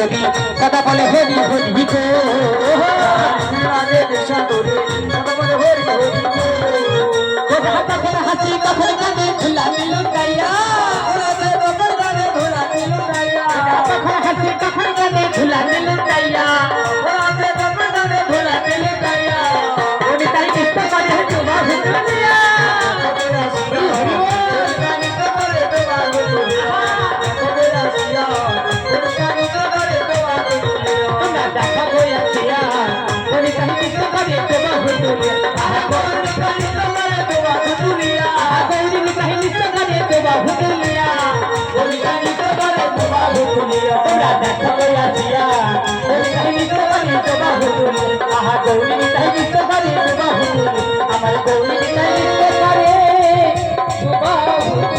তোরি সদা বলে হরি হরি গো রাগে দেশা তোরে সদা বলে হরি হরি কখন হাসি কখন কাঁদে ঝুলা মিলু গাইয়া ওরাতে কখন গানে ধুলা মিলু গাইয়া কখন হাসি কখন কাঁদে ঝুলা মিলু গাইয়া ওরাতে কখন গানে ধুলা মিলু গাইয়া ওনি তাই কৃষ্ণ করে তোমা হুতুলিয়া তোমরা দেখা হইয়াছিয়া ওনি তাই কৃষ্ণ করে তোমা হুতুলিয়া গৌরী তাই কৃষ্ণ করে তোমা হুতুলিয়া ওনি তাই কৃষ্ণ করে তোমা হুতুলিয়া তোমরা দেখা হইয়াছিয়া ওনি তাই কৃষ্ণ করে তোমা হুতুলিয়া আহা গৌরী তাই কৃষ্ণ করে তোমা হুতুলিয়া আমার গৌরী তাই কৃষ্ণ করে তোমা হুতুলিয়া